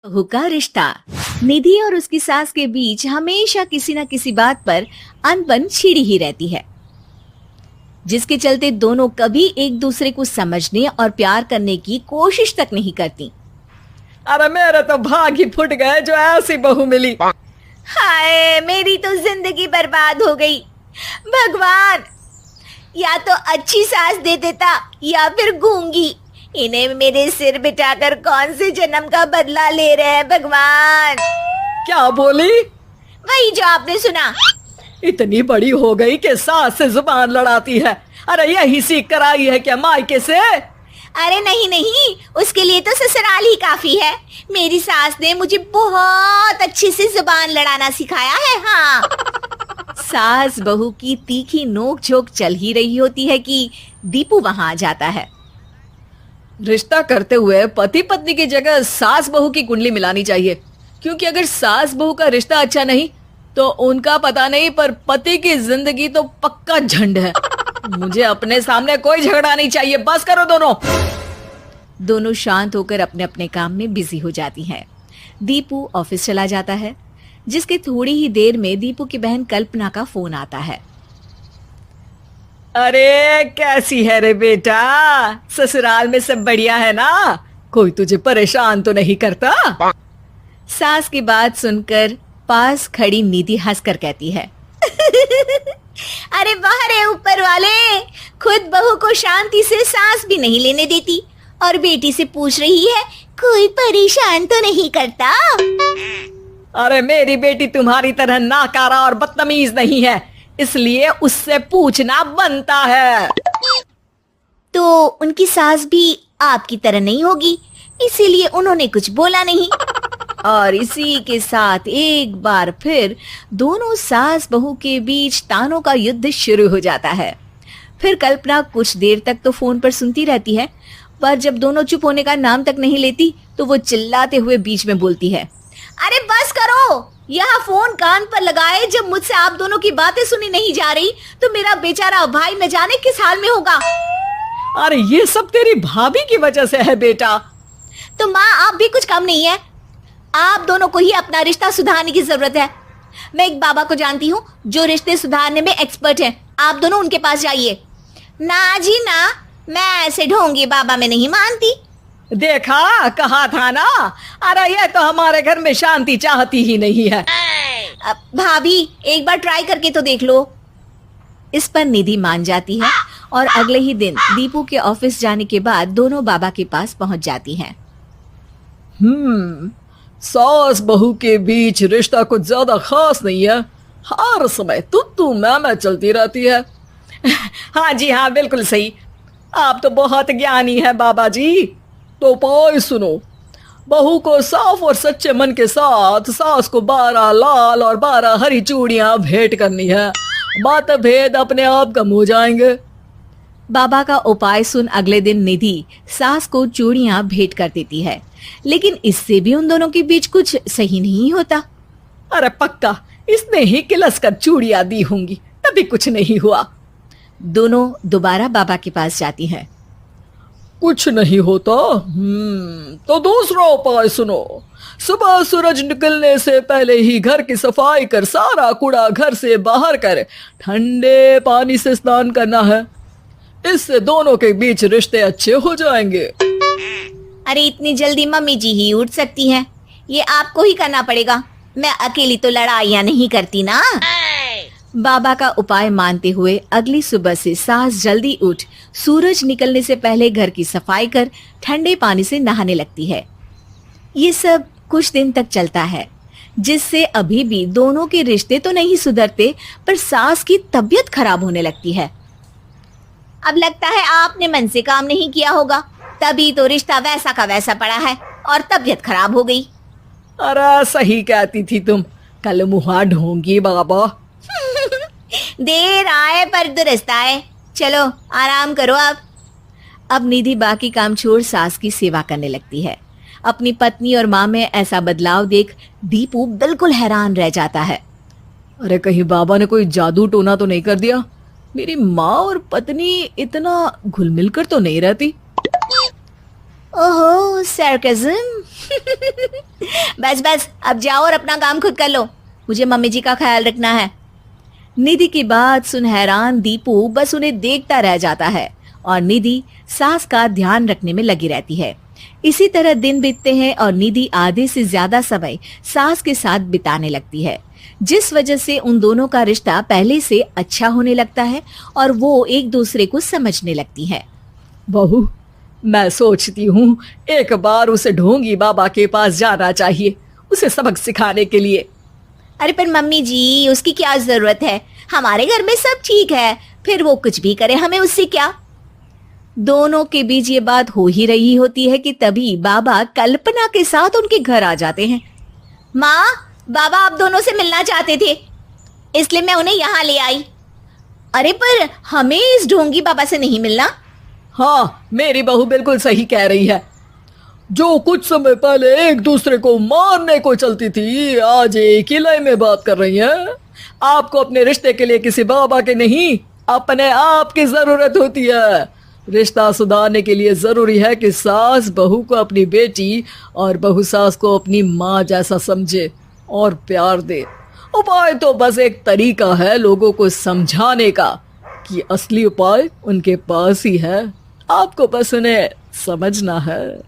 बहू का रिश्ता। निधि और उसकी सास के बीच हमेशा किसी न किसी बात पर अनबन छिड़ी ही रहती है, जिसके चलते दोनों कभी एक दूसरे को समझने और प्यार करने की कोशिश तक नहीं करती। अरे मेरे तो भाग ही फुट गए जो ऐसी बहू मिली। हाय, मेरी तो जिंदगी बर्बाद हो गई। भगवान, या तो अच्छी सास दे देता या फिर गूंगी। इन्हें मेरे सिर बिठाकर कौन से जन्म का बदला ले रहे हैं भगवान। क्या बोली? वही जो आपने सुना। इतनी बड़ी हो गई कि सास से जुबान लड़ाती है। अरे यही सीख कर आई है क्या मायके से? अरे नहीं नहीं, उसके लिए तो ससुराल ही काफी है। मेरी सास ने मुझे बहुत अच्छे से जुबान लड़ाना सिखाया है। हाँ। सास बहू की तीखी नोक झोंक चल ही रही होती है कि दीपू वहां आ जाता है। रिश्ता करते हुए पति पत्नी की जगह सास बहू की कुंडली मिलानी चाहिए, क्योंकि अगर सास बहू का रिश्ता अच्छा नहीं तो उनका पता नहीं, पर पति की जिंदगी तो पक्का झंड है। मुझे अपने सामने कोई झगड़ा नहीं चाहिए। बस करो दोनों। दोनों शांत होकर अपने अपने काम में बिजी हो जाती हैं। दीपू ऑफिस चला जाता है, जिसके थोड़ी ही देर में दीपू की बहन कल्पना का फोन आता है। अरे कैसी है रे बेटा? ससुराल में सब बढ़िया है ना? कोई तुझे परेशान तो नहीं करता? सास की बात सुनकर पास खड़ी निधि हंसकर कहती है, अरे वाह रे ऊपर वाले, खुद बहू को शांति से सांस भी नहीं लेने देती और बेटी से पूछ रही है कोई परेशान तो नहीं करता। अरे मेरी बेटी तुम्हारी तरह नाकारा और बदतमीज नहीं है, इसलिए उससे पूछना बनता है। तो उनकी सास भी आपकी तरह नहीं होगी, इसीलिए उन्होंने कुछ बोला नहीं। और इसी के साथ एक बार फिर दोनों सास बहू के बीच तानों का युद्ध शुरू हो जाता है। फिर कल्पना कुछ देर तक तो फोन पर सुनती रहती है, पर जब दोनों चुप होने का नाम तक नहीं लेती तो वो चिल्लाते हुए बीच में बोलती है, अरे बस करो, यहाँ फोन कान पर लगाए जब मुझसे आप दोनों की बातें सुनी नहीं जा रही तो मेरा बेचारा भाई न जाने किस हाल में होगा। अरे ये सब तेरी भाभी की वजह से है बेटा। तो माँ, आप भी कुछ कम नहीं है। आप दोनों को ही अपना रिश्ता सुधारने की जरूरत है। मैं एक बाबा को जानती हूँ जो रिश्ते सुधारने में एक्सपर्ट हैं। आप दोनों उनके पास जाइए। ना जी ना, मैं ऐसे ढोंगी बाबा में नहीं मानती। देखा, कहा था ना। अरे ये तो हमारे घर में शांति चाहती ही नहीं है। भाभी, एक बार ट्राई करके तो देख लो। इस पर निधि मान जाती है और अगले ही दिन दीपू के ऑफिस जाने के बाद दोनों बाबा के पास पहुंच जाती हैं। सास बहू के बीच रिश्ता कुछ ज्यादा खास नहीं है। हर समय तू मैं चलती रहती है। हाँ जी हाँ, बिल्कुल सही। आप तो बहुत ज्ञानी है बाबा जी। तो पाई सुनो, बहू को साफ और सच्चे मन के साथ सास को 12 लाल और 12 हरी चूड़ियां भेंट करनी है। बात भेद अपने आप कम हो जाएंगे। बाबा का उपाय सुन अगले दिन निधि सास को चूड़ियां भेंट कर देती है, लेकिन इससे भी उन दोनों के बीच कुछ सही नहीं होता। अरे पक्का इसने ही किलस कर चूड़ियां दी होंगी, तभी कुछ नहीं हुआ। दोनों दोबारा बाबा के पास जाती हैं। कुछ नहीं होता। तो दूसरा उपाय सुनो। सुबह सूरज निकलने से पहले ही घर की सफाई कर सारा कूड़ा घर से बाहर कर ठंडे पानी से स्नान करना है। इससे दोनों के बीच रिश्ते अच्छे हो जाएंगे। अरे इतनी जल्दी मम्मी जी ही उठ सकती हैं? ये आपको ही करना पड़ेगा। मैं अकेली तो लड़ाइयाँ नहीं करती ना। बाबा का उपाय मानते हुए अगली सुबह से सास जल्दी उठ सूरज निकलने से पहले घर की सफाई कर ठंडे पानी से नहाने लगती है। ये सब कुछ दिन तक चलता है, जिससे अभी भी दोनों के रिश्ते तो नहीं सुधरते, पर सास की तबीयत खराब होने लगती है। अब लगता है आपने मन से काम नहीं किया होगा, तभी तो रिश्ता वैसा का वैसा पड़ा है और तबीयत खराब हो गई। अरे सही कहती थी तुम, कल मुहा ढोंगी बाबा। देर आए पर दुरुस्त आए। चलो आराम करो अब निधि बाकी काम छोड़ सास की सेवा करने लगती है। अपनी पत्नी और माँ में ऐसा बदलाव देख दीपू बिल्कुल हैरान रह जाता है। अरे कहीं बाबा ने कोई जादू टोना तो नहीं कर दिया? मेरी माँ और पत्नी इतना घुल मिल कर तो नहीं रहती। ओहो, सरकाज़म। बस बस, अब जाओ और अपना काम खुद कर लो, मुझे मम्मी जी का ख्याल रखना है। निधि की बात सुन हैरान दीपू बस उन्हें देखता रह जाता है और निधि सास का ध्यान रखने में लगी रहती है। इसी तरह दिन बीतते हैं और निधि आधे से ज्यादा समय सास के साथ बिताने लगती है, जिस वजह से उन दोनों का रिश्ता पहले से अच्छा होने लगता है और वो एक दूसरे को समझने लगती है। बहू, मैं सोचती हूँ एक बार उसे ढोंगी बाबा के पास जाना चाहिए, उसे सबक सिखाने के लिए। अरे पर मम्मी जी, उसकी क्या जरूरत है, हमारे घर में सब ठीक है, फिर वो कुछ भी करे, हमें उससे क्या। दोनों के बीच ये बात हो ही रही होती है कि तभी बाबा कल्पना के साथ उनके घर आ जाते हैं। माँ, बाबा आप दोनों से मिलना चाहते थे, इसलिए मैं उन्हें यहाँ ले आई। अरे पर हमें इस ढोंगी बाबा से नहीं मिलना। हाँ, मेरी बहू बिल्कुल सही कह रही है। जो कुछ समय पहले एक दूसरे को मारने को चलती थी, आज एक ही लय में बात कर रही है। आपको अपने रिश्ते के लिए किसी बाबा के नहीं, अपने आप की जरूरत होती है। रिश्ता सुधारने के लिए जरूरी है कि सास बहू को अपनी बेटी और बहू सास को अपनी माँ जैसा समझे और प्यार दे। उपाय तो बस एक तरीका है लोगों को समझाने का कि असली उपाय उनके पास ही है, आपको बस उन्हें समझना है।